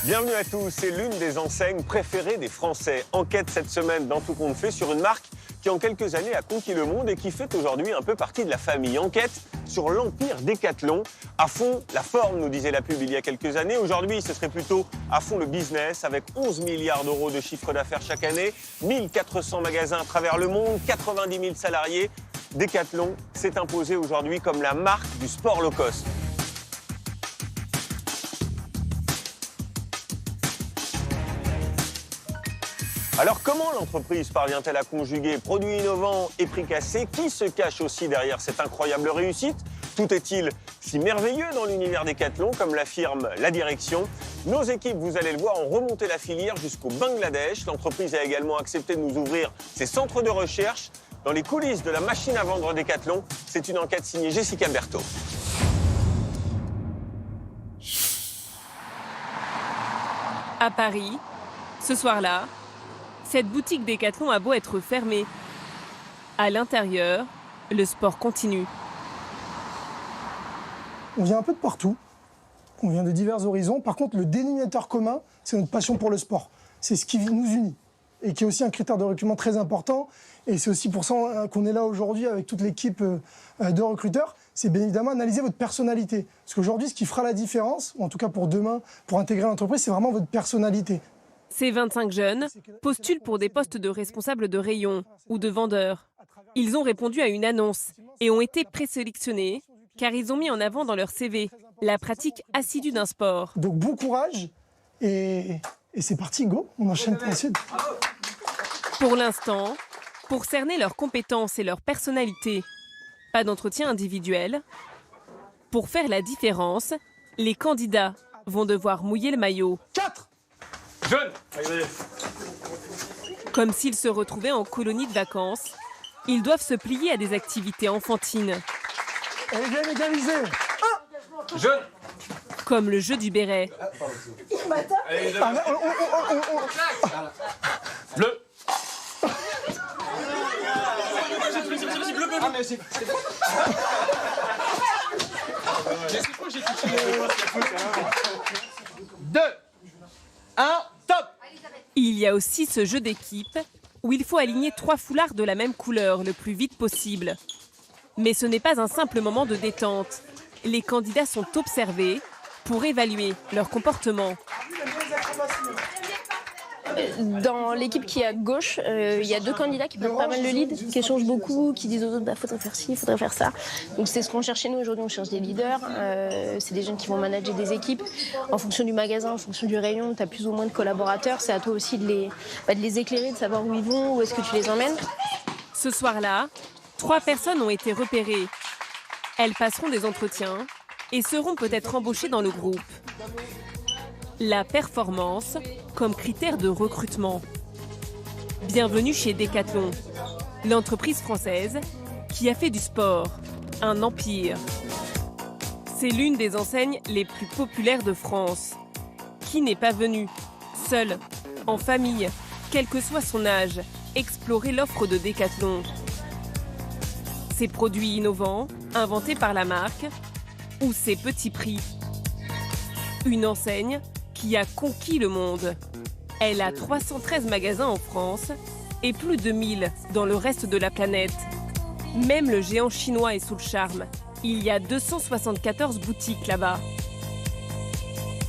Bienvenue à tous, c'est l'une des enseignes préférées des Français. Enquête cette semaine dans Tout compte fait sur une marque qui en quelques années a conquis le monde et qui fait aujourd'hui un peu partie de la famille. Enquête sur l'empire Decathlon. À fond la forme, nous disait la pub il y a quelques années. Aujourd'hui, ce serait plutôt à fond le business avec 11 milliards d'euros de chiffre d'affaires chaque année, 1400 magasins à travers le monde, 90 000 salariés. Decathlon s'est imposé aujourd'hui comme la marque du sport low cost. Alors comment l'entreprise parvient-elle à conjuguer produits innovants et prix cassés? Qui se cache aussi derrière cette incroyable réussite? Tout est-il si merveilleux dans l'univers Decathlon, comme l'affirme la direction? Nos équipes, vous allez le voir, ont remonté la filière jusqu'au Bangladesh. L'entreprise a également accepté de nous ouvrir ses centres de recherche dans les coulisses de la machine à vendre Decathlon. C'est une enquête signée Jessica Berthaud. À Paris, ce soir-là, cette boutique Decathlon a beau être fermée. À l'intérieur, le sport continue. On vient un peu de partout, on vient de divers horizons. Par contre, le dénominateur commun, c'est notre passion pour le sport. C'est ce qui nous unit et qui est aussi un critère de recrutement très important. Et c'est aussi pour ça qu'on est là aujourd'hui avec toute l'équipe de recruteurs. C'est bien évidemment analyser votre personnalité. Parce qu'aujourd'hui, ce qui fera la différence, ou en tout cas pour demain, pour intégrer l'entreprise, c'est vraiment votre personnalité. Ces 25 jeunes postulent pour des postes de responsables de rayon ou de vendeurs. Ils ont répondu à une annonce et ont été présélectionnés car ils ont mis en avant dans leur CV la pratique assidue d'un sport. Donc bon courage et c'est parti, go, on enchaîne pour la suite. Pour l'instant, pour cerner leurs compétences et leur personnalité, pas d'entretien individuel. Pour faire la différence, les candidats vont devoir mouiller le maillot. 4 Jeune. Comme s'ils se retrouvaient en colonie de vacances, ils doivent se plier à des activités enfantines. Allez, viens égaliser. Jeune. Comme le jeu du béret. Bleu. Deux, un, top! Il y a aussi ce jeu d'équipe où il faut aligner 3 foulards de la même couleur le plus vite possible. Mais ce n'est pas un simple moment de détente. Les candidats sont observés pour évaluer leur comportement. Dans l'équipe qui est à gauche, il y a 2 candidats qui prennent pas mal le lead, qui échangent beaucoup, qui disent aux autres faudrait faire ci, faudrait faire ça. Donc c'est ce qu'on cherche chez nous aujourd'hui, on cherche des leaders. C'est des jeunes qui vont manager des équipes. En fonction du magasin, en fonction du rayon, tu as plus ou moins de collaborateurs. C'est à toi aussi de les éclairer, de savoir où ils vont, où est-ce que tu les emmènes. Ce soir-là, 3 personnes ont été repérées. Elles passeront des entretiens et seront peut-être embauchées dans le groupe. La performance comme critère de recrutement. Bienvenue chez Decathlon, l'entreprise française qui a fait du sport un empire. C'est l'une des enseignes les plus populaires de France. Qui n'est pas venu, seul, en famille, quel que soit son âge, explorer l'offre de Decathlon. Ses produits innovants, inventés par la marque, ou ses petits prix. Une enseigne qui a conquis le monde. Elle a 313 magasins en France et plus de 1000 dans le reste de la planète. Même le géant chinois est sous le charme. Il y a 274 boutiques là-bas.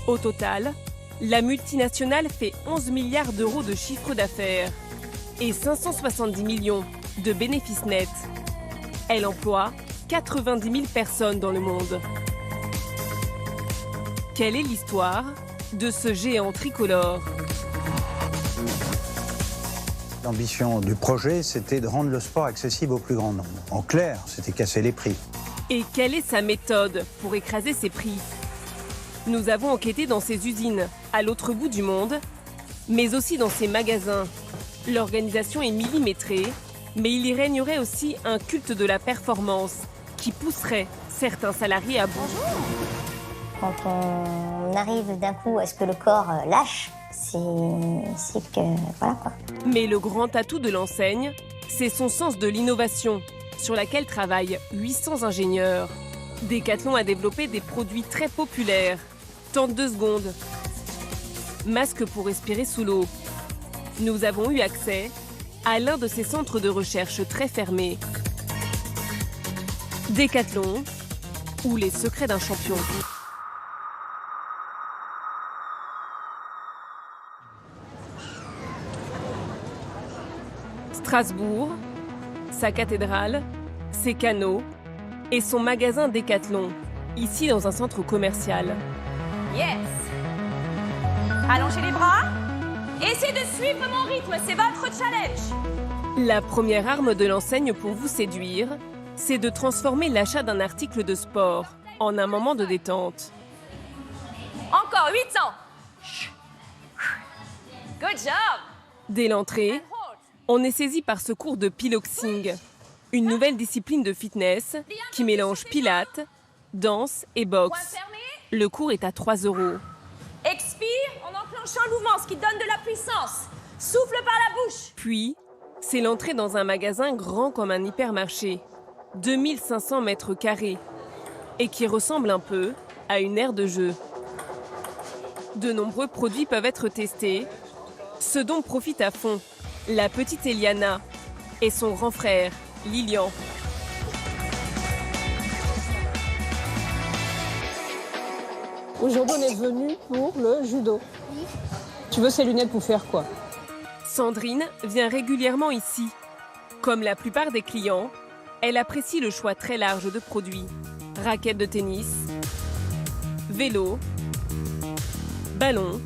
Au total, la multinationale fait 11 milliards d'euros de chiffre d'affaires et 570 millions de bénéfices nets. Elle emploie 90 000 personnes dans le monde. Quelle est l'histoire de ce géant tricolore? L'ambition du projet, c'était de rendre le sport accessible au plus grand nombre. En clair, c'était casser les prix. Et quelle est sa méthode pour écraser ces prix? Nous avons enquêté dans ses usines, à l'autre bout du monde, mais aussi dans ses magasins. L'organisation est millimétrée, mais il y régnerait aussi un culte de la performance qui pousserait certains salariés à bout. Quand on arrive d'un coup à ce que le corps lâche, c'est que voilà quoi. Mais le grand atout de l'enseigne, c'est son sens de l'innovation, sur laquelle travaillent 800 ingénieurs. Decathlon a développé des produits très populaires. Tente 2 secondes. masque pour respirer sous l'eau. Nous avons eu accès à l'un de ces centres de recherche très fermés. Décathlon ou les secrets d'un champion. Strasbourg, sa cathédrale, ses canaux et son magasin Décathlon, ici dans un centre commercial. Yes. Allongez les bras. Essayez de suivre mon rythme, c'est votre challenge. La première arme de l'enseigne pour vous séduire, c'est de transformer l'achat d'un article de sport en un moment de détente. Encore 800. Good job. Dès l'entrée, on est saisi par ce cours de piloxing, une nouvelle discipline de fitness qui mélange pilates, danse et boxe. Le cours est à 3 €. Expire en enclenchant le mouvement, ce qui donne de la puissance. Souffle par la bouche. Puis, c'est l'entrée dans un magasin grand comme un hypermarché, 2500 mètres carrés, et qui ressemble un peu à une aire de jeu. De nombreux produits peuvent être testés, ce dont profite à fond la petite Eliana et son grand frère, Lilian. Aujourd'hui, on est venu pour le judo. Tu veux ces lunettes pour faire quoi? Sandrine vient régulièrement ici. Comme la plupart des clients, elle apprécie le choix très large de produits. Raquettes de tennis, vélo, ballon,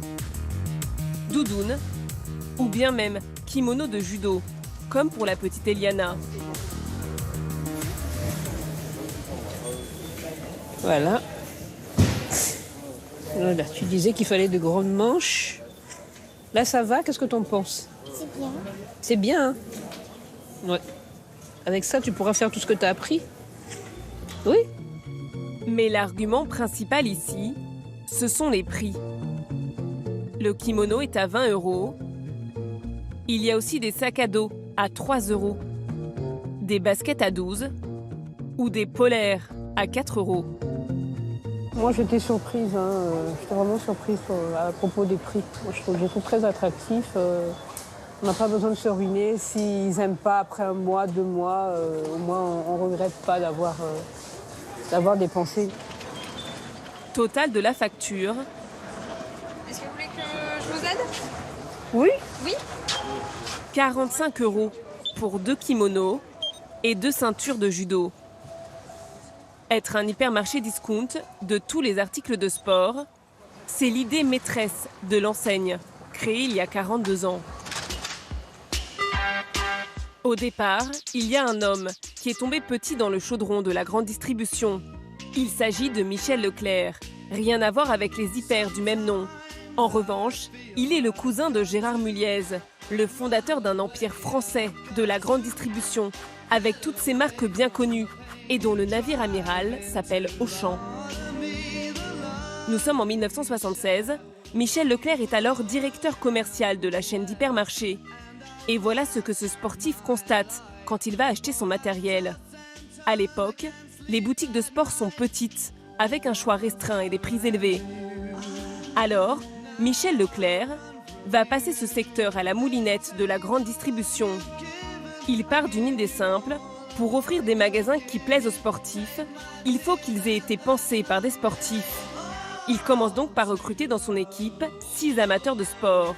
doudoune ou bien même kimono de judo, comme pour la petite Eliana. Voilà. Voilà. Tu disais qu'il fallait de grandes manches. Là, ça va? Qu'est-ce que t'en penses? C'est bien. C'est bien, hein? Ouais. Avec ça, tu pourras faire tout ce que t'as appris. Oui. Mais l'argument principal ici, ce sont les prix. Le kimono est à 20 €. Il y a aussi des sacs à dos à 3 €, des baskets à 12 ou des polaires à 4 €. Moi, j'étais surprise. J'étais vraiment surprise à propos des prix. Moi, je trouve très attractif. On n'a pas besoin de se ruiner. S'ils n'aiment pas après 1 mois, 2 mois, au moins on ne regrette pas d'avoir dépensé. Total de la facture. Est-ce que vous voulez que je vous aide? Oui. Oui. 45 € pour 2 kimonos et 2 ceintures de judo. Être un hypermarché discount de tous les articles de sport, c'est l'idée maîtresse de l'enseigne, créée il y a 42 ans. Au départ, il y a un homme qui est tombé petit dans le chaudron de la grande distribution. Il s'agit de Michel Leclerc, rien à voir avec les hyper du même nom. En revanche, il est le cousin de Gérard Muliez, le fondateur d'un empire français de la grande distribution, avec toutes ses marques bien connues et dont le navire amiral s'appelle Auchan. Nous sommes en 1976. Michel Leclerc est alors directeur commercial de la chaîne d'hypermarchés. Et voilà ce que ce sportif constate quand il va acheter son matériel. À l'époque, les boutiques de sport sont petites, avec un choix restreint et des prix élevés. Alors, Michel Leclerc va passer ce secteur à la moulinette de la grande distribution. Il part d'une idée simple. Pour offrir des magasins qui plaisent aux sportifs, il faut qu'ils aient été pensés par des sportifs. Il commence donc par recruter dans son équipe 6 amateurs de sport,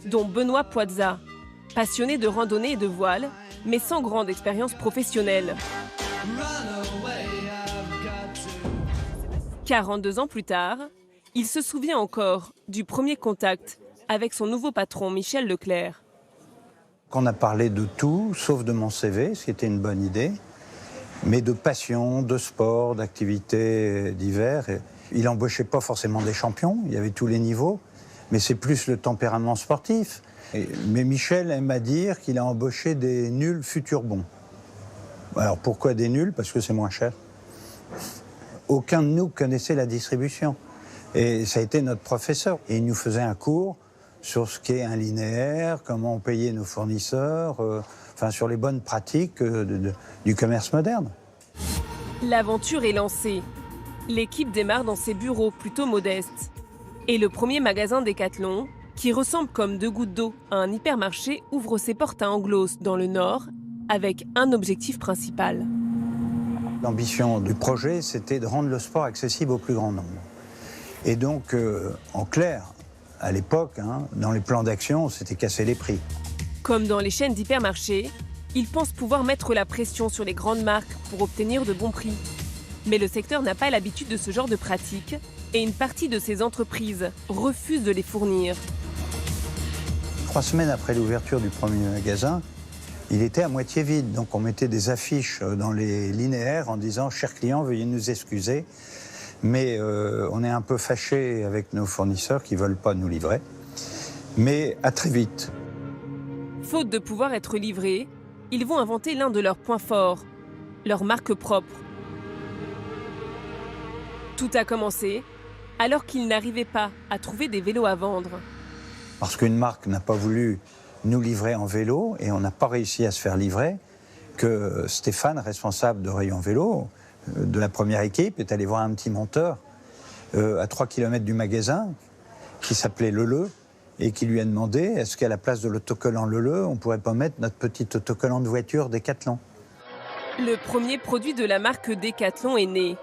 dont Benoît Poitza, passionné de randonnée et de voile, mais sans grande expérience professionnelle. 42 ans plus tard, il se souvient encore du premier contact avec son nouveau patron Michel Leclerc. On a parlé de tout, sauf de mon CV, ce qui était une bonne idée, mais de passion, de sport, d'activités diverses. Il n'embauchait pas forcément des champions, il y avait tous les niveaux, mais c'est plus le tempérament sportif. Mais Michel aime à dire qu'il a embauché des nuls futurs bons. Alors pourquoi des nuls? Parce que c'est moins cher. Aucun de nous connaissait la distribution. Et ça a été notre professeur. Et il nous faisait un cours sur ce qu'est un linéaire, comment on payait nos fournisseurs, sur les bonnes pratiques du commerce moderne. L'aventure est lancée. L'équipe démarre dans ses bureaux plutôt modestes. Et le premier magasin Décathlon, qui ressemble comme deux gouttes d'eau à un hypermarché, ouvre ses portes à Anglos, dans le Nord, avec un objectif principal. L'ambition du projet, c'était de rendre le sport accessible au plus grand nombre. Et donc, en clair, à l'époque, dans les plans d'action, c'était casser les prix. Comme dans les chaînes d'hypermarchés, ils pensent pouvoir mettre la pression sur les grandes marques pour obtenir de bons prix. Mais le secteur n'a pas l'habitude de ce genre de pratique et une partie de ces entreprises refuse de les fournir. 3 semaines après l'ouverture du premier magasin, il était à moitié vide. Donc on mettait des affiches dans les linéaires en disant « Chers clients, veuillez nous excuser, mais on est un peu fâchés avec nos fournisseurs qui ne veulent pas nous livrer. Mais à très vite. » Faute de pouvoir être livrés, ils vont inventer l'un de leurs points forts, leur marque propre. Tout a commencé alors qu'ils n'arrivaient pas à trouver des vélos à vendre. Parce qu'une marque n'a pas voulu nous livrer en vélo et on n'a pas réussi à se faire livrer, que Stéphane, responsable de rayon vélo de la première équipe, est allé voir un petit monteur à 3 km du magasin qui s'appelait Leleu et qui lui a demandé est-ce qu'à la place de l'autocollant Leleu, on ne pourrait pas mettre notre petit autocollant de voiture Décathlon. Le premier produit de la marque Décathlon est né.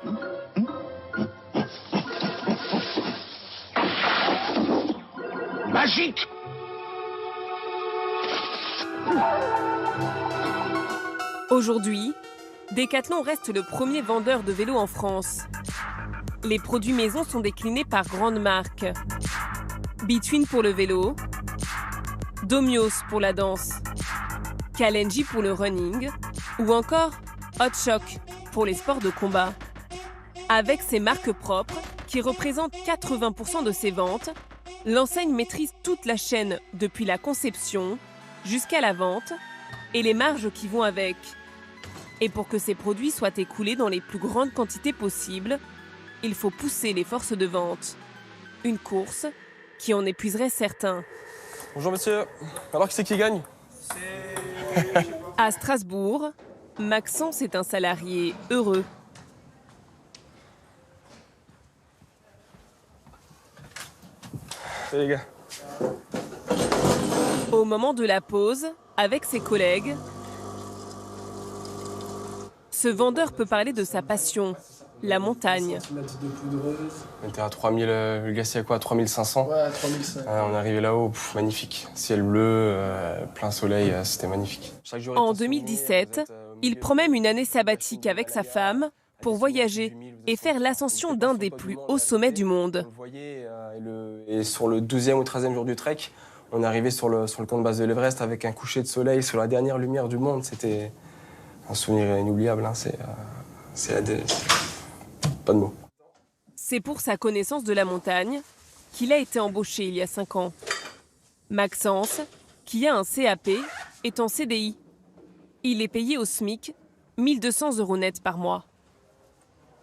Magique! Aujourd'hui, Décathlon reste le premier vendeur de vélos en France. Les produits maison sont déclinés par grandes marques. Between pour le vélo, Domios pour la danse, Kalenji pour le running ou encore Hot Shock pour les sports de combat. Avec ses marques propres, qui représentent 80% de ses ventes, l'enseigne maîtrise toute la chaîne depuis la conception jusqu'à la vente et les marges qui vont avec. Et pour que ces produits soient écoulés dans les plus grandes quantités possibles, il faut pousser les forces de vente. Une course qui en épuiserait certains. Bonjour monsieur, alors qui c'est qui gagne? À Strasbourg, Maxence est un salarié heureux. Salut les gars. Au moment de la pause, avec ses collègues, ce vendeur peut parler de sa passion, la montagne. On était à 3000, le gars c'est à quoi, 3500? Ouais, 3500. On est arrivé là-haut, magnifique. Ciel bleu, plein soleil, c'était magnifique. En 2017, il prend même une année sabbatique avec sa femme pour voyager et faire l'ascension d'un des plus hauts sommets du monde. Et sur le 12e ou 13e jour du trek, on est arrivé sur le camp de base de l'Everest avec un coucher de soleil sur la dernière lumière du monde. C'était un souvenir inoubliable, pas de mots. C'est pour sa connaissance de la montagne qu'il a été embauché il y a 5 ans. Maxence, qui a un CAP, est en CDI. Il est payé au SMIC, 1 200 € net par mois.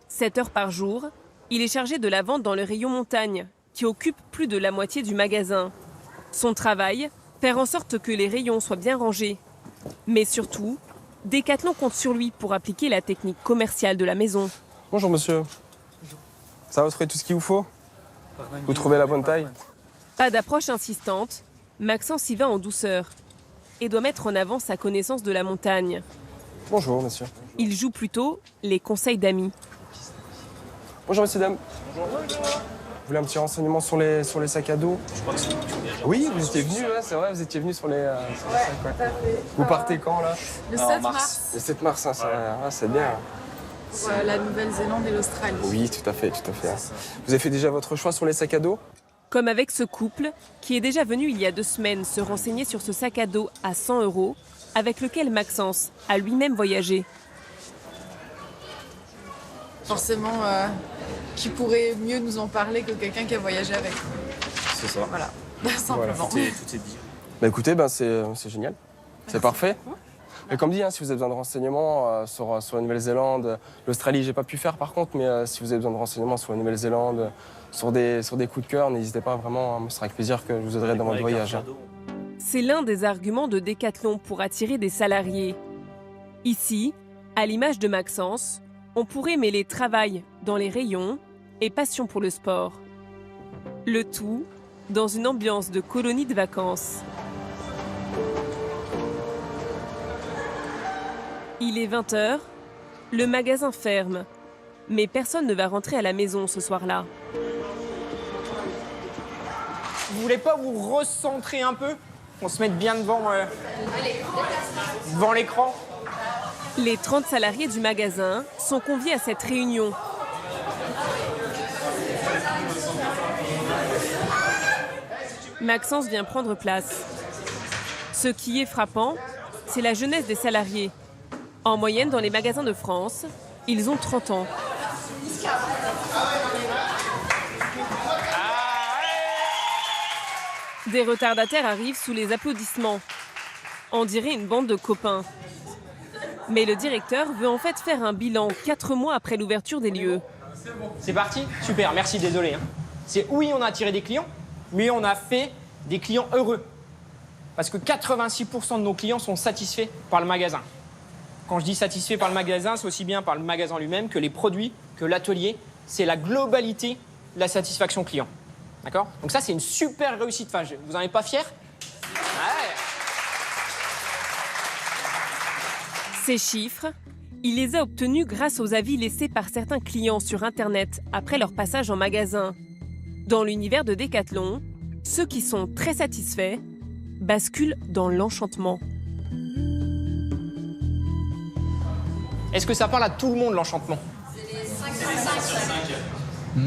7 heures par jour, il est chargé de la vente dans le rayon montagne, qui occupe plus de la moitié du magasin. Son travail, faire en sorte que les rayons soient bien rangés. Mais surtout, Décathlon compte sur lui pour appliquer la technique commerciale de la maison. Bonjour monsieur. Ça va, vous trouvez tout ce qu'il vous faut? Vous trouvez la bonne taille? Pas d'approche insistante, Maxence y va en douceur et doit mettre en avant sa connaissance de la montagne. Bonjour monsieur. Il joue plutôt les conseils d'amis. Bonjour messieurs, dames. Bonjour. Vous voulez un petit renseignement sur les sacs à dos? Je crois que c'est vous qui avez Oui, vous étiez venu, c'est vrai, vous étiez venu sur les sacs. Ouais. Vous partez quand là? Le 7 mars. Le 7 mars, c'est bien. Pour la Nouvelle-Zélande et l'Australie. Oui, tout à fait. Vous avez fait déjà votre choix sur les sacs à dos? Comme avec ce couple, qui est déjà venu il y a 2 semaines se renseigner sur ce sac à dos à 100 €, avec lequel Maxence a lui-même voyagé. Forcément, qui pourrait mieux nous en parler que quelqu'un qui a voyagé avec. C'est ça. Voilà, simplement. Tout est dit. Bah écoutez, c'est génial. C'est parfait. Et comme dit, si vous avez besoin de renseignements sur la Nouvelle-Zélande, l'Australie, j'ai pas pu faire par contre, mais si vous avez besoin de renseignements sur la Nouvelle-Zélande, sur des coups de cœur, n'hésitez pas vraiment, ce sera avec plaisir que je vous aiderai dans votre voyage. C'est l'un des arguments de Décathlon pour attirer des salariés. Ici, à l'image de Maxence, on pourrait mêler travail dans les rayons et passion pour le sport. Le tout dans une ambiance de colonie de vacances. Il est 20h, le magasin ferme, mais personne ne va rentrer à la maison ce soir-là. Vous voulez pas vous recentrer un peu? On se mette bien devant l'écran. Les 30 salariés du magasin sont conviés à cette réunion. Maxence vient prendre place. Ce qui est frappant, c'est la jeunesse des salariés. En moyenne, dans les magasins de France, ils ont 30 ans. Des retardataires arrivent sous les applaudissements. On dirait une bande de copains. Mais le directeur veut en fait faire un bilan 4 mois après l'ouverture des lieux. C'est parti? Super, merci, désolé. C'est oui, on a attiré des clients, mais on a fait des clients heureux. Parce que 86% de nos clients sont satisfaits par le magasin. Quand je dis satisfaits par le magasin, c'est aussi bien par le magasin lui-même que les produits, que l'atelier. C'est la globalité de la satisfaction client. D'accord? Donc ça, c'est une super réussite. Enfin, vous n'en êtes pas fiers? Ouais. Ces chiffres, il les a obtenus grâce aux avis laissés par certains clients sur Internet après leur passage en magasin. Dans l'univers de Decathlon, ceux qui sont très satisfaits basculent dans l'enchantement. Est-ce que ça parle à tout le monde, l'enchantement?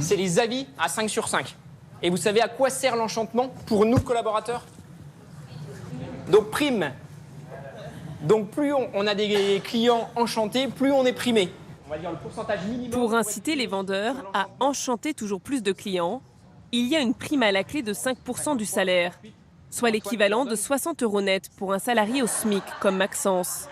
C'est les avis à 5 sur 5. Et vous savez à quoi sert l'enchantement pour nous, collaborateurs? Donc, prime. Donc, plus on a des clients enchantés, plus on est primé. On va dire le pourcentage minimum. Pour inciter les vendeurs à enchanter toujours plus de clients, il y a une prime à la clé de 5% du salaire, soit l'équivalent de 60 € net pour un salarié au SMIC comme Maxence.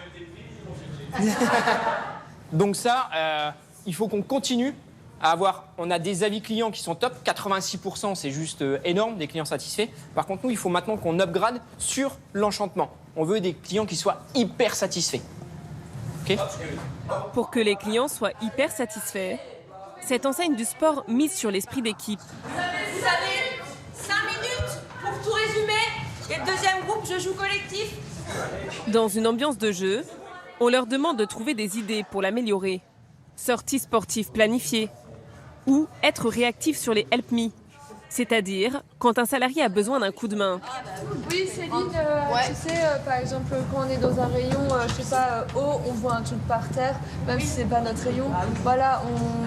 Donc ça, il faut qu'on continue à avoir... On a des avis clients qui sont top, 86%, c'est juste énorme, des clients satisfaits. Par contre, nous, il faut maintenant qu'on upgrade sur l'enchantement. On veut des clients qui soient hyper satisfaits. Okay? Pour que les clients soient hyper satisfaits, cette enseigne du sport mise sur l'esprit d'équipe. Vous avez 5 minutes pour tout résumer. Et le deuxième groupe, je joue collectif. Dans une ambiance de jeu, on leur demande de trouver des idées pour l'améliorer. Sorties sportives planifiées ou être réactif sur les help me, c'est-à-dire quand un salarié a besoin d'un coup de main. Oui, Céline, tu sais, par exemple, quand on est dans un rayon, je sais pas, haut, on voit un truc par terre, même si c'est pas notre rayon, voilà, on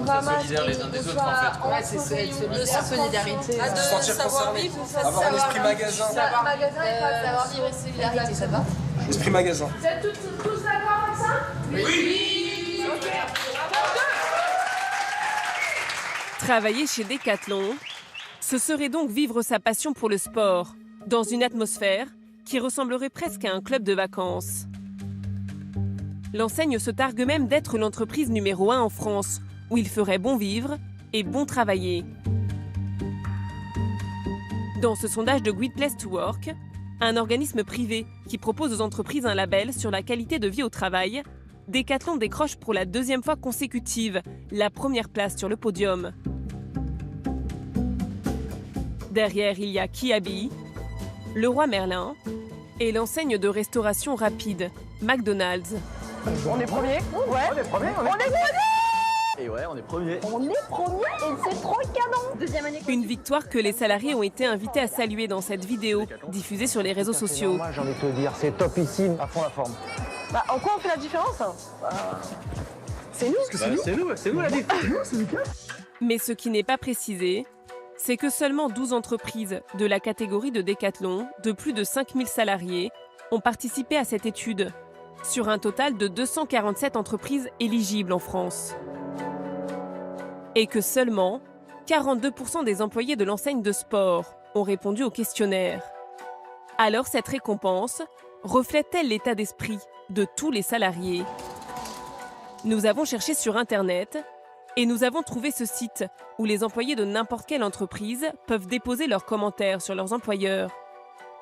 ramasse, on soit en solidarité. Savoir vivre, avoir un esprit magasin. Savoir magasin et pas savoir vivre et solidarité, ça va? Esprit magasin. Vous êtes tous d'accord avec ça? Oui. Ok. Travailler chez Decathlon, ce serait donc vivre sa passion pour le sport, dans une atmosphère qui ressemblerait presque à un club de vacances. L'enseigne se targue même d'être l'entreprise numéro 1 en France, où il ferait bon vivre et bon travailler. Dans ce sondage de Great Place to Work, un organisme privé qui propose aux entreprises un label sur la qualité de vie au travail, Decathlon décroche pour la 2e fois consécutive la première place sur le podium. Derrière, il y a Kiabi, Leroy Merlin et l'enseigne de restauration rapide, McDonald's. On est premier? Ouais. On est premier. On est premier. Et ouais, on est premier. On est premier et c'est trop canon. Deuxième année. Une victoire que les salariés ont été invités à saluer dans cette vidéo diffusée sur les réseaux sociaux. Moi, j'ai envie de te dire, c'est topissime, à fond la forme. Bah, en quoi on fait la différence? C'est nous. C'est nous la différence. Mais ce qui n'est pas précisé, c'est que seulement 12 entreprises de la catégorie de Decathlon, de plus de 5000 salariés, ont participé à cette étude, sur un total de 247 entreprises éligibles en France. Et que seulement 42% des employés de l'enseigne de sport ont répondu au questionnaire. Alors cette récompense reflète-t-elle l'état d'esprit de tous les salariés? Nous avons cherché sur Internet et nous avons trouvé ce site où les employés de n'importe quelle entreprise peuvent déposer leurs commentaires sur leurs employeurs.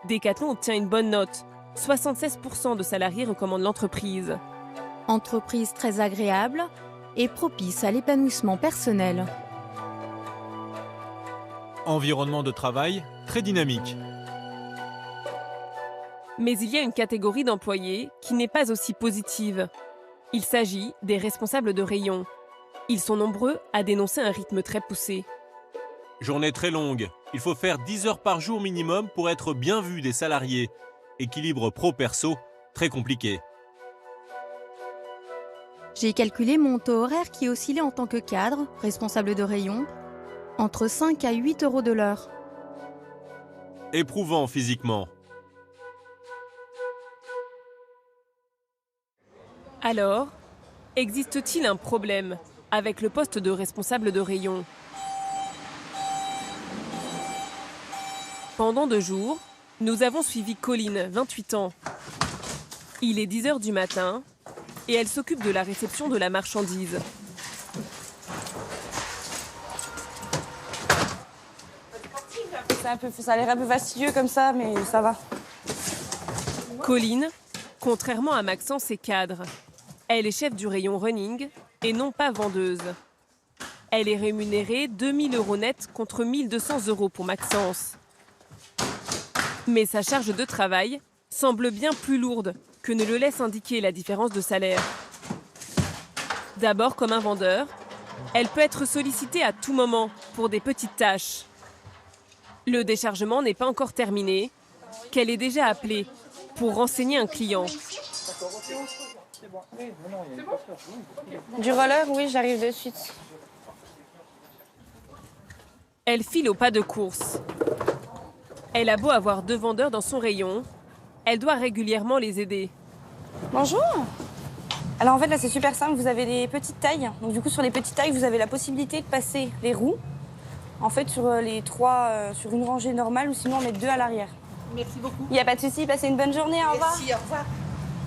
Decathlon obtient une bonne note. 76% de salariés recommandent l'entreprise. Entreprise très agréable et propice à l'épanouissement personnel. Environnement de travail très dynamique. Mais il y a une catégorie d'employés qui n'est pas aussi positive. Il s'agit des responsables de rayon. Ils sont nombreux à dénoncer un rythme très poussé. Journée très longue. Il faut faire 10 heures par jour minimum pour être bien vu des salariés. Équilibre pro-perso très compliqué. J'ai calculé mon taux horaire qui oscillait en tant que cadre, responsable de rayon, entre 5 à 8 euros de l'heure. Éprouvant physiquement. Alors, existe-t-il un problème avec le poste de responsable de rayon? Pendant 2 jours, nous avons suivi Colline, 28 ans. Il est 10 heures du matin et elle s'occupe de la réception de la marchandise. Ça a l'air un peu fastidieux comme ça, mais ça va. Colline, contrairement à Maxence, est cadre. Elle est chef du rayon running et non pas vendeuse. Elle est rémunérée 2 000 € net contre 1 200 € pour Maxence. Mais sa charge de travail semble bien plus lourde que ne le laisse indiquer la différence de salaire. D'abord comme un vendeur, elle peut être sollicitée à tout moment pour des petites tâches. Le déchargement n'est pas encore terminé, qu'elle est déjà appelée pour renseigner un client. Du roller, oui, j'arrive de suite. Elle file au pas de course. Elle a beau avoir 2 vendeurs dans son rayon, elle doit régulièrement les aider. Bonjour. Alors en fait là c'est super simple, vous avez des petites tailles. Donc du coup sur les petites tailles vous avez la possibilité de passer les roues. En fait sur les 3, sur une rangée normale ou sinon en mettre 2 à l'arrière. Merci beaucoup. Il n'y a pas de souci, passez une bonne journée, au revoir. Merci, au revoir.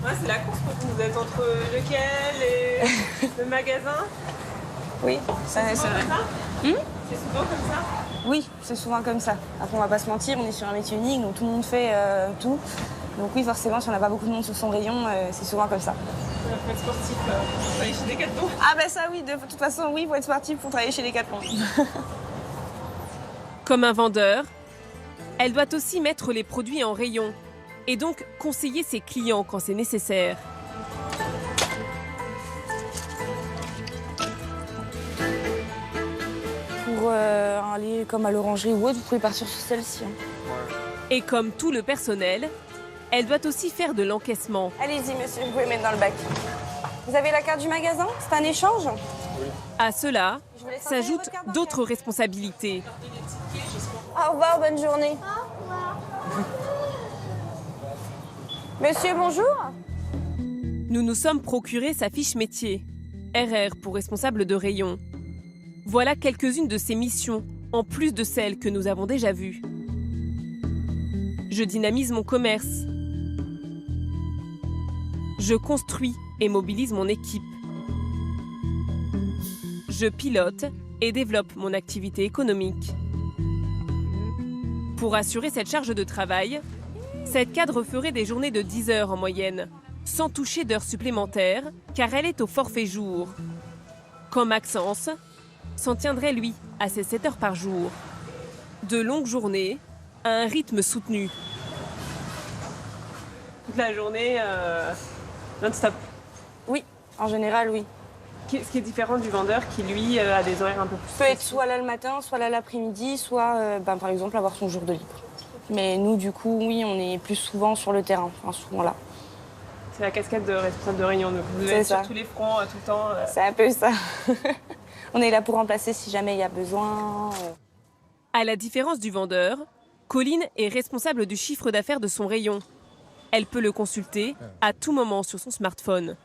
Ouais, c'est la course pour vous. Vous êtes entre lequel et le magasin? Oui, c'est vrai. C'est souvent comme ça? Oui, c'est souvent comme ça. Après on va pas se mentir, on est sur un métier unique donc tout le monde fait tout. Donc oui forcément si on n'a pas beaucoup de monde sur son rayon, c'est souvent comme ça. Faut être sportif, pour travailler chez Decathlon. Ah ben ça oui, de toute façon oui, faut être sportif pour travailler chez Decathlon. Comme un vendeur, elle doit aussi mettre les produits en rayon et donc conseiller ses clients quand c'est nécessaire. Pour aller comme à l'orangerie ou autre, vous pouvez partir sur celle-ci. Et comme tout le personnel, elle doit aussi faire de l'encaissement. Allez-y monsieur, vous pouvez mettre dans le bac. Vous avez la carte du magasin? C'est un échange? À cela s'ajoutent d'autres responsabilités. Au revoir, bonne journée. Monsieur, bonjour. Nous nous sommes procuré sa fiche métier, RR pour responsable de rayon. Voilà quelques-unes de ses missions, en plus de celles que nous avons déjà vues. Je dynamise mon commerce. Je construis et mobilise mon équipe. Je pilote et développe mon activité économique. Pour assurer cette charge de travail, cette cadre ferait des journées de 10 heures en moyenne, sans toucher d'heures supplémentaires, car elle est au forfait jour. Quand Maxence s'en tiendrait, lui, à ses 7 heures par jour. De longues journées, à un rythme soutenu. Toute la journée, non-stop. Oui, en général, oui. Ce qui est différent du vendeur qui, lui, a des horaires un peu plus... Peut être soit là le matin, soit là l'après-midi, soit, par exemple, avoir son jour de libre. Mais nous, du coup, oui, on est plus souvent sur le terrain, enfin, souvent là. C'est la casquette de responsable de réunion, donc vous êtes sur tous les fronts, tout le temps. C'est un peu ça. On est là pour remplacer si jamais il y a besoin. À la différence du vendeur, Colline est responsable du chiffre d'affaires de son rayon. Elle peut le consulter à tout moment sur son smartphone.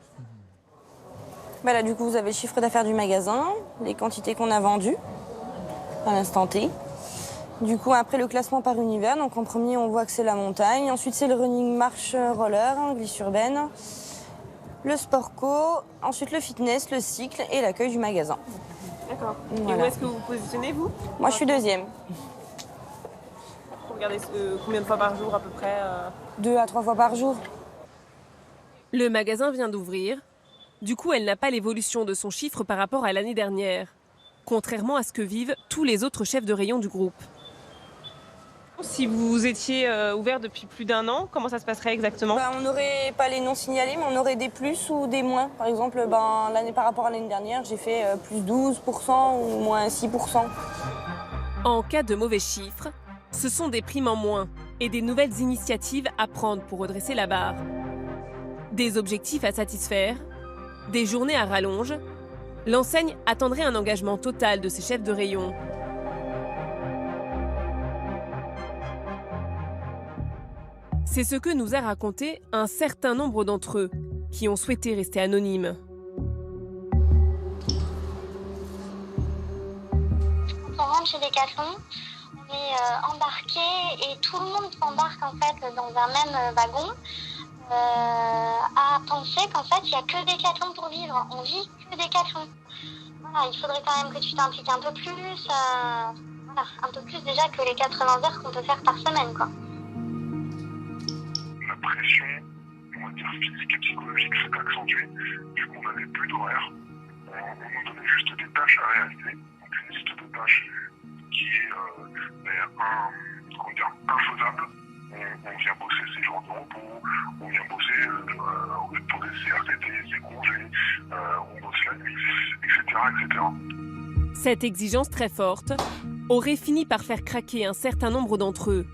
Bah là, du coup, vous avez le chiffre d'affaires du magasin, les quantités qu'on a vendues à l'instant T. Du coup, après le classement par univers, donc en premier, on voit que c'est la montagne. Ensuite, c'est le running marche roller, glisse urbaine, le sport co, ensuite le fitness, le cycle et l'accueil du magasin. D'accord. Voilà. Et où est-ce que vous vous positionnez, vous? Moi, je suis deuxième. Vous regardez combien de fois par jour, à peu près 2 à 3 fois par jour. Le magasin vient d'ouvrir. Du coup, elle n'a pas l'évolution de son chiffre par rapport à l'année dernière, contrairement à ce que vivent tous les autres chefs de rayon du groupe. Si vous étiez ouvert depuis plus d'1 an, comment ça se passerait exactement? On n'aurait pas les non signalés, mais on aurait des plus ou des moins. Par exemple, l'année par rapport à l'année dernière, j'ai fait plus 12% ou moins 6%. En cas de mauvais chiffres, ce sont des primes en moins et des nouvelles initiatives à prendre pour redresser la barre. Des objectifs à satisfaire, des journées à rallonge, l'enseigne attendrait un engagement total de ses chefs de rayon. C'est ce que nous a raconté un certain nombre d'entre eux, qui ont souhaité rester anonymes. On rentre chez Decathlon, on est embarqué et tout le monde s'embarque en fait dans un même wagon à penser qu'en fait il n'y a que Decathlon pour vivre, on vit que Decathlon. Voilà, il faudrait quand même que tu t'impliques un peu plus, un peu plus déjà que les 80 heures qu'on peut faire par semaine, quoi. La pression, on va dire physique et psychologique, s'est accentuée. Du coup, on n'avait plus d'horaire. On nous donnait juste des tâches à réaliser. Donc une liste de tâches qui est infaisable. On vient bosser ses jours de repos, on vient bosser pour les CRTT, ses congés, on bosse la nuit, etc. Cette exigence très forte aurait fini par faire craquer un certain nombre d'entre eux.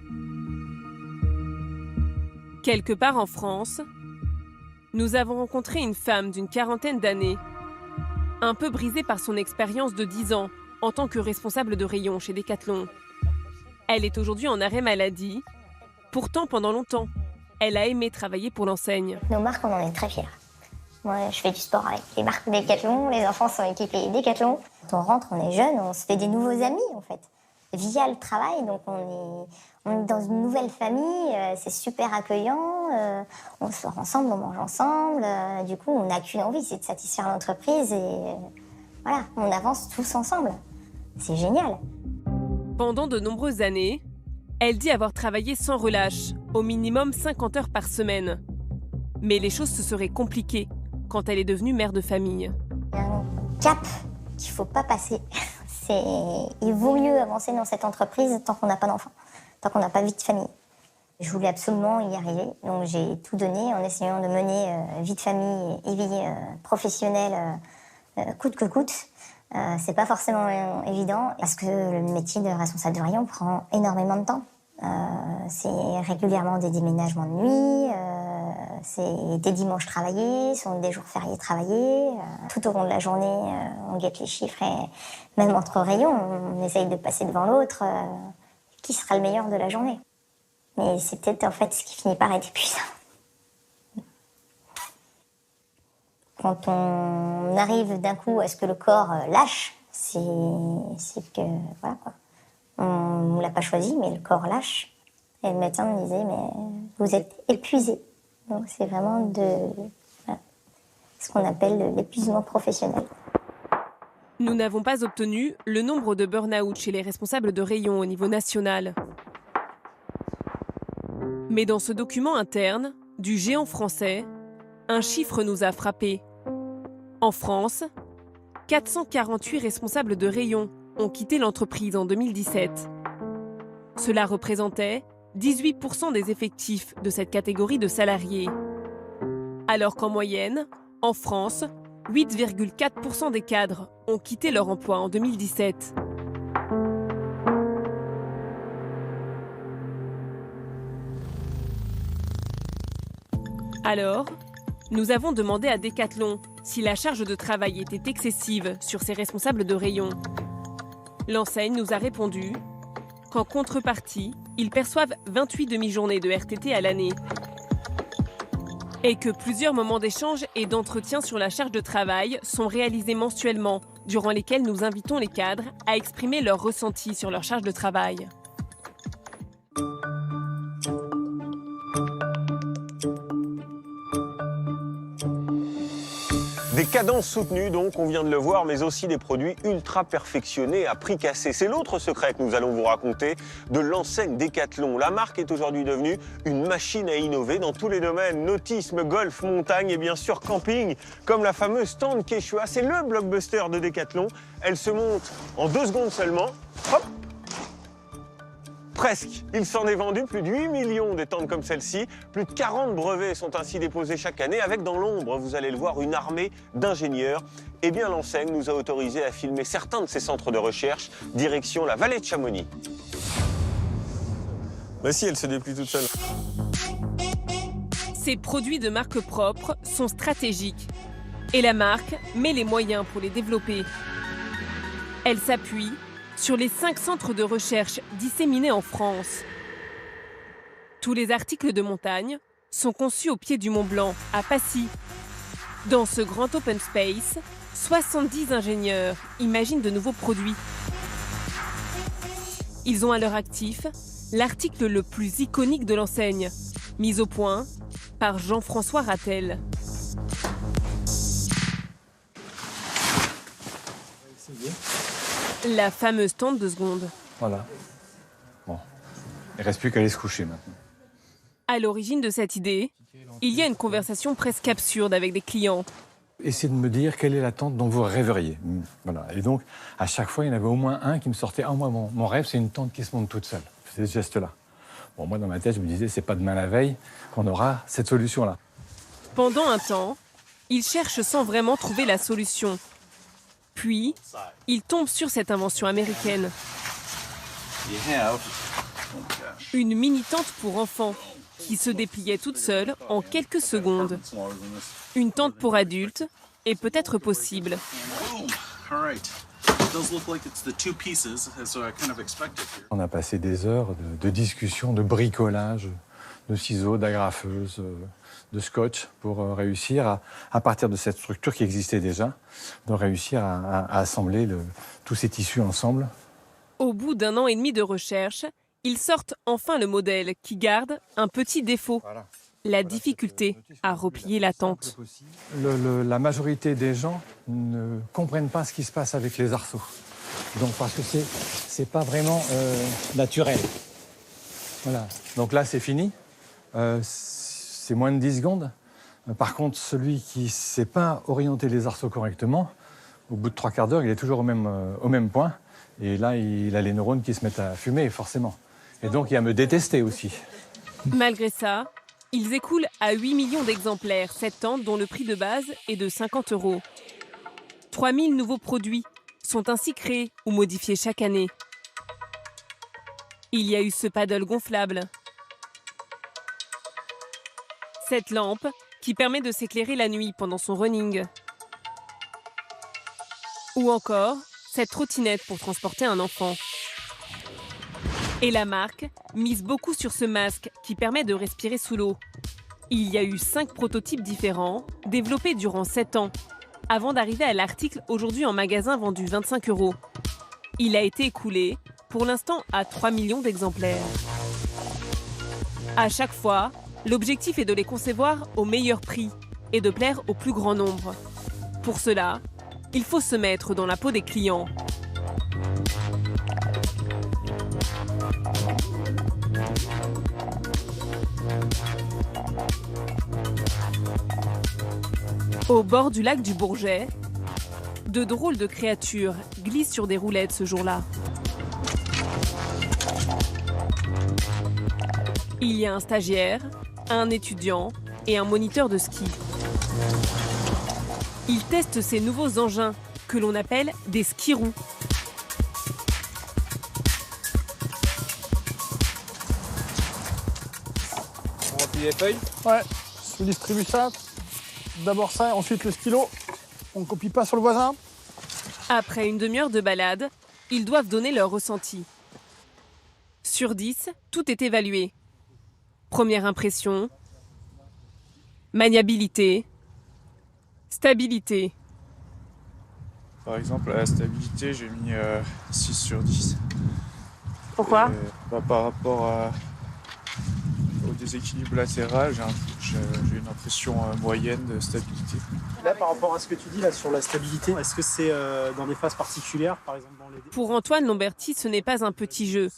Quelque part en France, nous avons rencontré une femme d'une 40aine d'années, un peu brisée par son expérience de 10 ans en tant que responsable de rayon chez Decathlon. Elle est aujourd'hui en arrêt maladie. Pourtant, pendant longtemps, elle a aimé travailler pour l'enseigne. Nos marques, on en est très fiers. Moi, je fais du sport avec les marques Decathlon, les enfants sont équipés Decathlon. Quand on rentre, on est jeune, on se fait des nouveaux amis, en fait. Via le travail, donc on est dans une nouvelle famille, c'est super accueillant, on sort ensemble, on mange ensemble, du coup, on n'a qu'une envie, c'est de satisfaire l'entreprise et voilà, on avance tous ensemble. C'est génial. Pendant de nombreuses années, elle dit avoir travaillé sans relâche, au minimum 50 heures par semaine. Mais les choses se seraient compliquées quand elle est devenue mère de famille. Il y a un cap qu'il ne faut pas passer. Il vaut mieux avancer dans cette entreprise tant qu'on n'a pas d'enfant, tant qu'on n'a pas vie de famille. Je voulais absolument y arriver, donc j'ai tout donné en essayant de mener vie de famille et vie professionnelle coûte que coûte. C'est pas forcément évident parce que le métier de responsable de rayon prend énormément de temps. C'est régulièrement des déménagements de nuit, c'est des dimanches travaillés, ce sont des jours fériés travaillés. Tout au long de la journée, on guette les chiffres et même entre rayons, on essaye de passer devant l'autre. Qui sera le meilleur de la journée? Mais c'est peut-être en fait ce qui finit par être épuisant. Quand on arrive d'un coup à ce que le corps lâche, c'est que voilà quoi. On ne l'a pas choisi, mais le corps lâche. Et le médecin me disait, mais vous êtes épuisé. Donc c'est vraiment ce qu'on appelle l'épuisement professionnel. Nous n'avons pas obtenu le nombre de burn-out chez les responsables de rayon au niveau national. Mais dans ce document interne du géant français, un chiffre nous a frappés. En France, 448 responsables de rayon ont quitté l'entreprise en 2017. Cela représentait 18% des effectifs de cette catégorie de salariés. Alors qu'en moyenne, en France, 8,4% des cadres ont quitté leur emploi en 2017. Alors, nous avons demandé à Decathlon si la charge de travail était excessive sur ses responsables de rayon. L'enseigne nous a répondu qu'en contrepartie, ils perçoivent 28 demi-journées de RTT à l'année. Et que plusieurs moments d'échange et d'entretien sur la charge de travail sont réalisés mensuellement, durant lesquels nous invitons les cadres à exprimer leur ressenti sur leur charge de travail. Des cadences soutenues, donc, on vient de le voir, mais aussi des produits ultra perfectionnés à prix cassé. C'est l'autre secret que nous allons vous raconter de l'enseigne Decathlon. La marque est aujourd'hui devenue une machine à innover dans tous les domaines. Nautisme, golf, montagne et bien sûr camping, comme la fameuse tente Quechua. C'est le blockbuster de Decathlon. Elle se monte en 2 secondes seulement. Hop! Presque. Il s'en est vendu plus de 8 millions des tentes comme celle-ci. Plus de 40 brevets sont ainsi déposés chaque année, avec dans l'ombre, vous allez le voir, une armée d'ingénieurs. Eh bien, l'enseigne nous a autorisé à filmer certains de ces centres de recherche, direction la vallée de Chamonix. Bah si, elle se déplie toute seule. Ces produits de marque propre sont stratégiques. Et la marque met les moyens pour les développer. Elle s'appuie sur les 5 centres de recherche disséminés en France. Tous les articles de montagne sont conçus au pied du Mont Blanc, à Passy. Dans ce grand open space, 70 ingénieurs imaginent de nouveaux produits. Ils ont à leur actif l'article le plus iconique de l'enseigne, mis au point par Jean-François Rattel. La fameuse tente de seconde. Voilà. Bon. Il ne reste plus qu'à aller se coucher maintenant. À l'origine de cette idée, il y a une conversation presque absurde avec des clients. Essayez de me dire quelle est la tente dont vous rêveriez. Voilà. Et donc, à chaque fois, il y en avait au moins un qui me sortait. Ah, moi, mon rêve, c'est une tente qui se monte toute seule. C'est ce geste-là. Bon, moi, dans ma tête, je me disais, c'est pas demain la veille qu'on aura cette solution-là. Pendant un temps, il cherche sans vraiment trouver la solution. Puis, il tombe sur cette invention américaine. Une mini-tente pour enfants qui se dépliait toute seule en quelques secondes. Une tente pour adultes est peut-être possible. On a passé des heures de discussion, de bricolage, de ciseaux, d'agrafeuses, de scotch pour réussir à partir de cette structure qui existait déjà, de réussir à assembler tous ces tissus ensemble. Au bout d'1 an et demi de recherche, ils sortent enfin le modèle qui garde un petit défaut. La difficulté à replier la tente. La majorité des gens ne comprennent pas ce qui se passe avec les arceaux. Donc parce que c'est pas vraiment naturel. Voilà. Donc là c'est fini. C'est moins de 10 secondes. Par contre, celui qui ne sait pas orienter les arceaux correctement, au bout de 3/4 d'heure, il est toujours au même point. Et là, il a les neurones qui se mettent à fumer, forcément. Et donc, il va me détester aussi. Malgré ça, ils écoulent à 8 millions d'exemplaires cette tente dont le prix de base est de 50 €. 3000 nouveaux produits sont ainsi créés ou modifiés chaque année. Il y a eu ce paddle gonflable. Cette lampe qui permet de s'éclairer la nuit pendant son running. Ou encore cette trottinette pour transporter un enfant. Et la marque mise beaucoup sur ce masque qui permet de respirer sous l'eau. Il y a eu 5 prototypes différents, développés durant 7 ans, avant d'arriver à l'article aujourd'hui en magasin vendu 25 €. Il a été écoulé, pour l'instant, à 3 millions d'exemplaires. À chaque fois, l'objectif est de les concevoir au meilleur prix et de plaire au plus grand nombre. Pour cela, il faut se mettre dans la peau des clients. Au bord du lac du Bourget, de drôles de créatures glissent sur des roulettes ce jour-là. Il y a un stagiaire, un étudiant et un moniteur de ski. Ils testent ces nouveaux engins que l'on appelle des skirous. On remplit les feuilles? Ouais, je distribue ça. D'abord ça, ensuite le stylo. On ne copie pas sur le voisin. Après une demi-heure de balade, ils doivent donner leur ressenti. Sur 10, tout est évalué. Première impression, maniabilité, stabilité. Par exemple, à la stabilité, j'ai mis 6 sur 10. Pourquoi? Par rapport au déséquilibre latéral, j'ai une impression moyenne de stabilité. Là, par rapport à ce que tu dis là, sur la stabilité, est-ce que c'est dans des phases particulières, par exemple dans les... Pour Antoine Lamberti, ce n'est pas un petit jeu.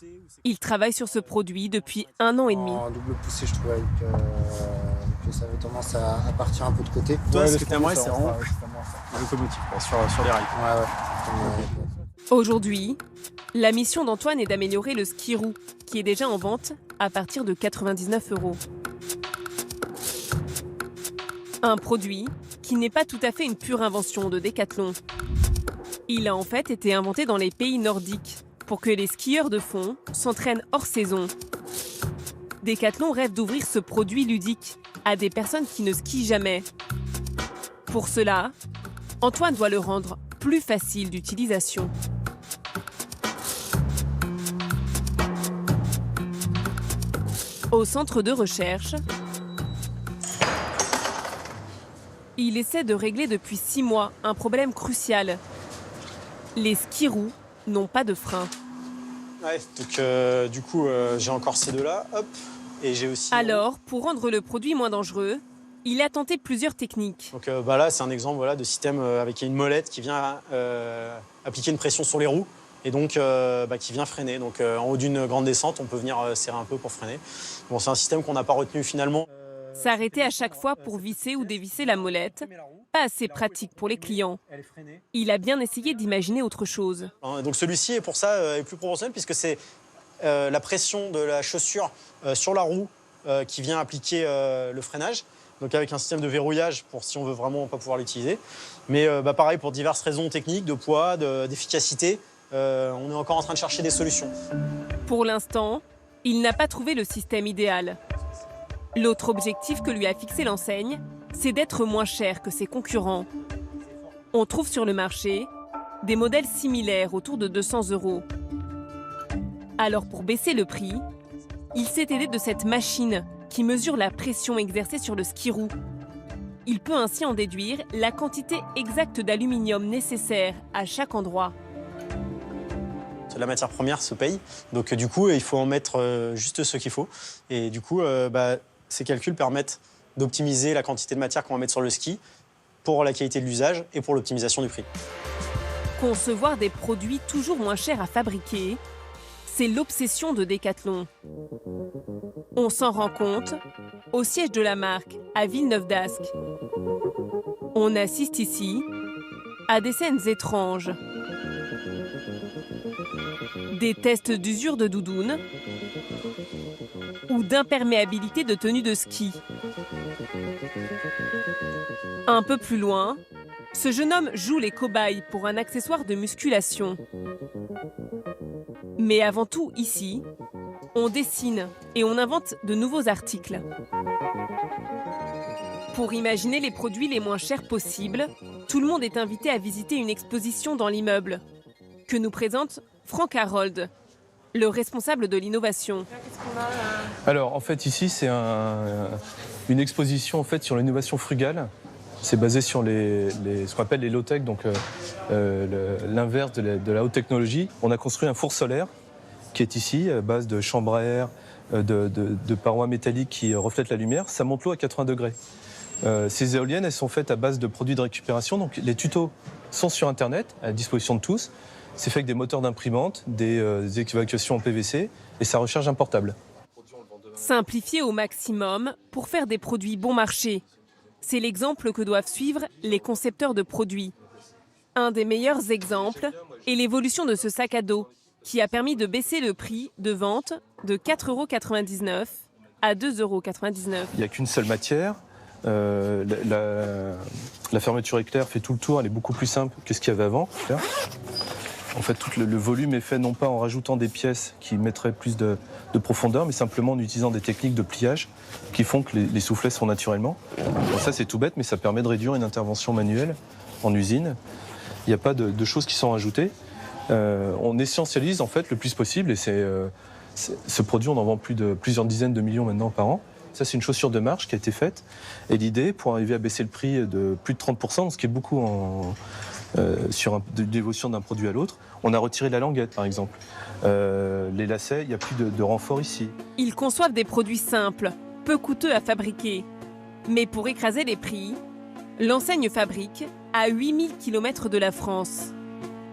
Il travaille sur ce produit depuis 1 an et demi. En double poussée, je trouvais que ça avait tendance à partir un peu de côté. Toi, ce que tu aimerais, c'est vraiment la locomotive sur les rails. Ouais. Aujourd'hui, la mission d'Antoine est d'améliorer le skirou, qui est déjà en vente à partir de 99 €. Un produit qui n'est pas tout à fait une pure invention de Decathlon. Il a en fait été inventé dans les pays nordiques pour que les skieurs de fond s'entraînent hors saison. Decathlon rêve d'ouvrir ce produit ludique à des personnes qui ne skient jamais. Pour cela, Antoine doit le rendre plus facile d'utilisation. Au centre de recherche, il essaie de régler depuis 6 mois un problème crucial. Les skis-roues n'ont pas de frein. Ouais, donc du coup, j'ai encore ces deux-là, hop, et j'ai aussi... Alors, pour rendre le produit moins dangereux, il a tenté plusieurs techniques. Donc là, c'est un exemple voilà, de système avec une molette qui vient appliquer une pression sur les roues et donc qui vient freiner. Donc en haut d'une grande descente, on peut venir serrer un peu pour freiner. Bon, c'est un système qu'on n'a pas retenu finalement. S'arrêter à chaque fois pour visser ou dévisser la molette, pas assez pratique pour les clients. Il a bien essayé d'imaginer autre chose. Donc celui-ci, pour ça, est plus proportionnel puisque c'est la pression de la chaussure sur la roue qui vient appliquer le freinage. Donc avec un système de verrouillage pour si on veut vraiment pas pouvoir l'utiliser. Mais pareil, pour diverses raisons techniques, de poids, d'efficacité, on est encore en train de chercher des solutions. Pour l'instant, il n'a pas trouvé le système idéal. L'autre objectif que lui a fixé l'enseigne, c'est d'être moins cher que ses concurrents. On trouve sur le marché des modèles similaires autour de 200 €. Alors pour baisser le prix, il s'est aidé de cette machine qui mesure la pression exercée sur le ski-roue. Il peut ainsi en déduire la quantité exacte d'aluminium nécessaire à chaque endroit. La matière première se paye, donc du coup, il faut en mettre juste ce qu'il faut. Et du coup, ces calculs permettent d'optimiser la quantité de matière qu'on va mettre sur le ski pour la qualité de l'usage et pour l'optimisation du prix. Concevoir des produits toujours moins chers à fabriquer, c'est l'obsession de Decathlon. On s'en rend compte au siège de la marque, à Villeneuve d'Ascq. On assiste ici à des scènes étranges. Des tests d'usure de doudoune ou d'imperméabilité de tenue de ski. Un peu plus loin, ce jeune homme joue les cobayes pour un accessoire de musculation. Mais avant tout, ici, on dessine et on invente de nouveaux articles. Pour imaginer les produits les moins chers possibles, tout le monde est invité à visiter une exposition dans l'immeuble que nous présente Franck Harold, le responsable de l'innovation. Alors en fait ici c'est une exposition en fait sur l'innovation frugale. C'est basé sur ce qu'on appelle les low-tech, donc l'inverse de la haute technologie. On a construit un four solaire qui est ici, à base de chambre à air, de parois métalliques qui reflètent la lumière. Ça monte l'eau à 80 degrés. Ces éoliennes, elles sont faites à base de produits de récupération. Donc les tutos sont sur Internet, à la disposition de tous. C'est fait avec des moteurs d'imprimante, des évacuations en PVC et ça recharge un portable. Simplifier au maximum pour faire des produits bon marché. C'est l'exemple que doivent suivre les concepteurs de produits. Un des meilleurs exemples est l'évolution de ce sac à dos qui a permis de baisser le prix de vente de 4,99 € à 2,99 €. Il n'y a qu'une seule matière. La fermeture éclair fait tout le tour, elle est beaucoup plus simple que ce qu'il y avait avant. En fait, tout le volume est fait non pas en rajoutant des pièces qui mettraient plus de profondeur, mais simplement en utilisant des techniques de pliage qui font que les soufflets sont naturellement. Bon, ça, c'est tout bête, mais ça permet de réduire une intervention manuelle en usine. Il n'y a pas de choses qui sont rajoutées. On essentialise en fait le plus possible et ce produit, on en vend plusieurs dizaines de millions maintenant par an. Ça, c'est une chaussure de marche qui a été faite. Et l'idée, pour arriver à baisser le prix de plus de 30%, ce qui est beaucoup sur l'évolution d'un produit à l'autre, on a retiré la languette, par exemple. Les lacets, il n'y a plus de renfort ici. Ils conçoivent des produits simples, peu coûteux à fabriquer. Mais pour écraser les prix, l'enseigne fabrique à 8000 km de la France.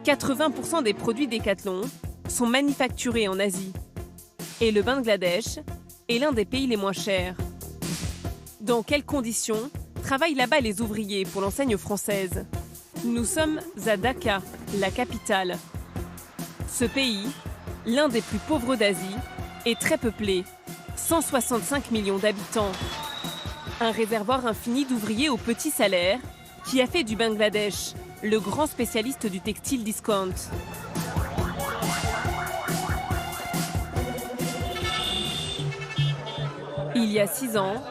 80% des produits Decathlon sont manufacturés en Asie. Et le Bangladesh est l'un des pays les moins chers. Dans quelles conditions travaillent là-bas les ouvriers pour l'enseigne française ? Nous sommes à Dhaka, la capitale. Ce pays, l'un des plus pauvres d'Asie, est très peuplé, 165 millions d'habitants. Un réservoir infini d'ouvriers au petit salaire qui a fait du Bangladesh le grand spécialiste du textile discount. Il y a 6 ans,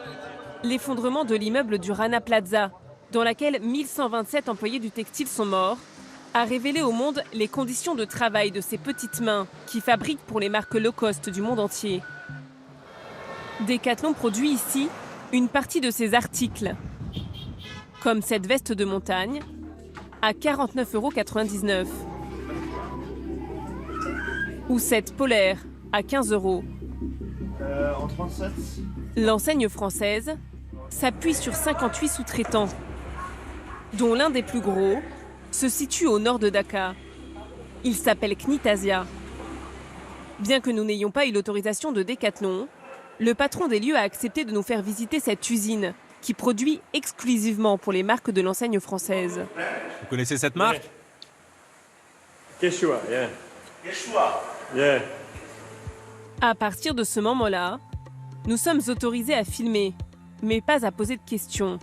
l'effondrement de l'immeuble du Rana Plaza, dans laquelle 1127 employés du textile sont morts, a révélé au monde les conditions de travail de ces petites mains qui fabriquent pour les marques low cost du monde entier. Decathlon produit ici une partie de ses articles, comme cette veste de montagne, à 49,99 €, ou cette polaire, à 15 €. En 37. L'enseigne française s'appuie sur 58 sous-traitants, dont l'un des plus gros se situe au nord de Dakar. Il s'appelle Knitasia. Bien que nous n'ayons pas eu l'autorisation de Decathlon, le patron des lieux a accepté de nous faire visiter cette usine qui produit exclusivement pour les marques de l'enseigne française. Vous connaissez cette marque? Quechua, yeah. Quechua. Yeah. À partir de ce moment-là, nous sommes autorisés à filmer, mais pas à poser de questions.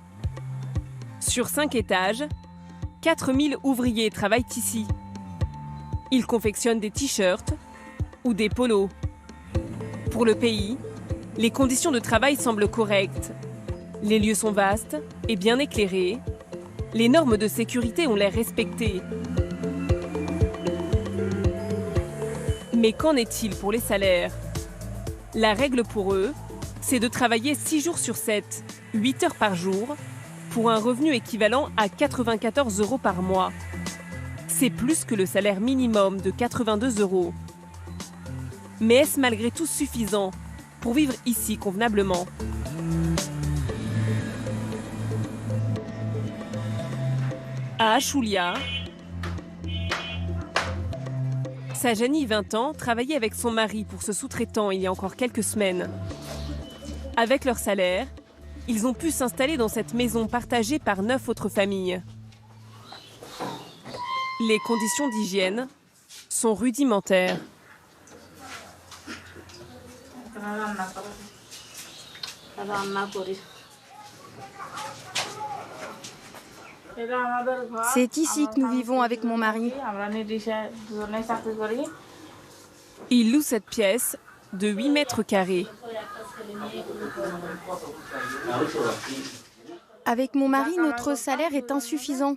Sur 5 étages, 4000 ouvriers travaillent ici. Ils confectionnent des t-shirts ou des polos. Pour le pays, les conditions de travail semblent correctes. Les lieux sont vastes et bien éclairés. Les normes de sécurité ont l'air respectées. Mais qu'en est-il pour les salaires? La règle pour eux, c'est de travailler 6 jours sur 7, 8 heures par jour, pour un revenu équivalent à 94 € par mois. C'est plus que le salaire minimum de 82 €. Mais est-ce malgré tout suffisant pour vivre ici convenablement? À Ashulia, Sajani, 20 ans, travaillait avec son mari pour ce sous-traitant il y a encore quelques semaines. Avec leur salaire, ils ont pu s'installer dans cette maison partagée par 9 autres familles. Les conditions d'hygiène sont rudimentaires. C'est ici que nous vivons avec mon mari. Il loue cette pièce de 8 mètres carrés. Avec mon mari, notre salaire est insuffisant.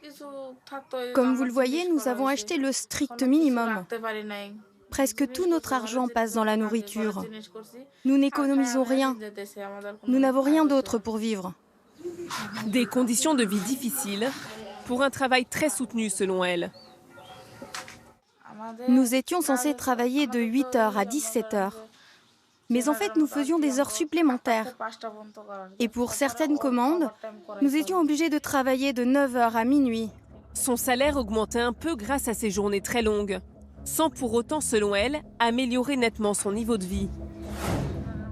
Comme vous le voyez, nous avons acheté le strict minimum. Presque tout notre argent passe dans la nourriture. Nous n'économisons rien. Nous n'avons rien d'autre pour vivre. Des conditions de vie difficiles pour un travail très soutenu selon elle. Nous étions censés travailler de 8 heures à 17 heures. Mais en fait, nous faisions des heures supplémentaires. Et pour certaines commandes, nous étions obligés de travailler de 9 heures à minuit. Son salaire augmentait un peu grâce à ces journées très longues, sans pour autant, selon elle, améliorer nettement son niveau de vie.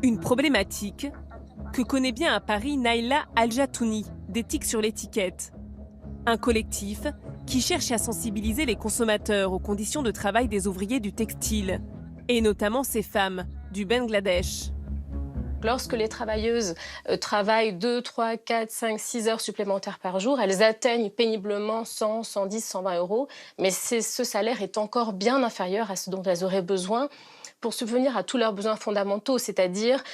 Une problématique que connaît bien à Paris Naïla Al-Jatouni, d'Éthique sur l'étiquette. Un collectif qui cherche à sensibiliser les consommateurs aux conditions de travail des ouvriers du textile, et notamment ces femmes du Bangladesh. Lorsque les travailleuses travaillent 2, 3, 4, 5, 6 heures supplémentaires par jour, elles atteignent péniblement 100, 110, 120 €, mais ce salaire est encore bien inférieur à ce dont elles auraient besoin pour subvenir à tous leurs besoins fondamentaux, c'est-à-dire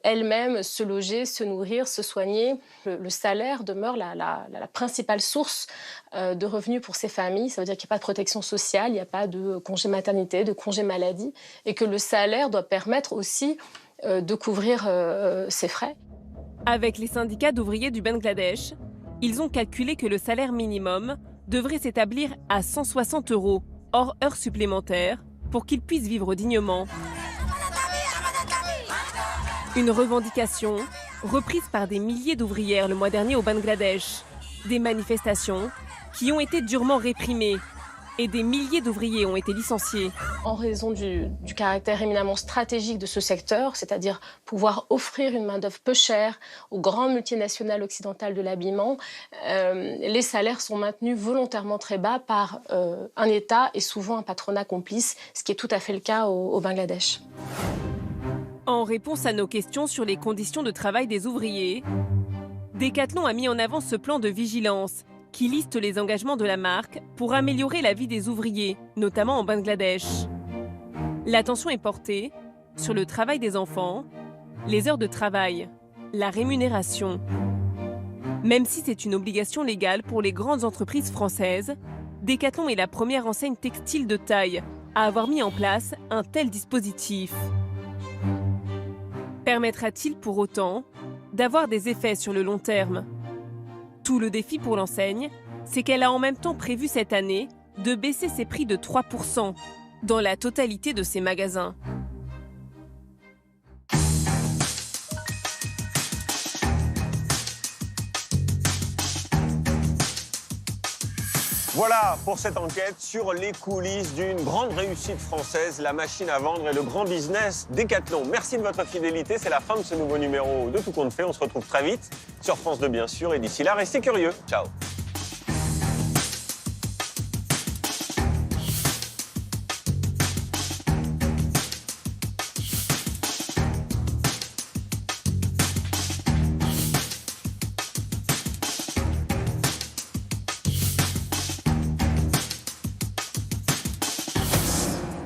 elles-mêmes se loger, se nourrir, se soigner. Le salaire demeure la principale source de revenus pour ces familles. Ça veut dire qu'il n'y a pas de protection sociale, il n'y a pas de congé maternité, de congé maladie, et que le salaire doit permettre aussi de couvrir ses frais. Avec les syndicats d'ouvriers du Bangladesh, ils ont calculé que le salaire minimum devrait s'établir à 160 € hors heures supplémentaires pour qu'ils puissent vivre dignement. Une revendication reprise par des milliers d'ouvrières le mois dernier au Bangladesh. Des manifestations qui ont été durement réprimées et des milliers d'ouvriers ont été licenciés. En raison du caractère éminemment stratégique de ce secteur, c'est-à-dire pouvoir offrir une main-d'œuvre peu chère aux grandes multinationales occidentales de l'habillement, les salaires sont maintenus volontairement très bas par un État et souvent un patronat complice, ce qui est tout à fait le cas au Bangladesh. réponse à nos questions sur les conditions de travail des ouvriers, Decathlon a mis en avant ce plan de vigilance qui liste les engagements de la marque pour améliorer la vie des ouvriers, notamment en Bangladesh. L'attention est portée sur le travail des enfants, les heures de travail, la rémunération. Même si c'est une obligation légale pour les grandes entreprises françaises, Decathlon est la première enseigne textile de taille à avoir mis en place un tel dispositif. Permettra-t-il pour autant d'avoir des effets sur le long terme? Tout le défi pour l'enseigne, c'est qu'elle a en même temps prévu cette année de baisser ses prix de 3% dans la totalité de ses magasins. Voilà pour cette enquête sur les coulisses d'une grande réussite française, la machine à vendre et le grand business Decathlon. Merci de votre fidélité, c'est la fin de ce nouveau numéro de Tout compte fait. On se retrouve très vite sur France 2 bien sûr et d'ici là, restez curieux. Ciao.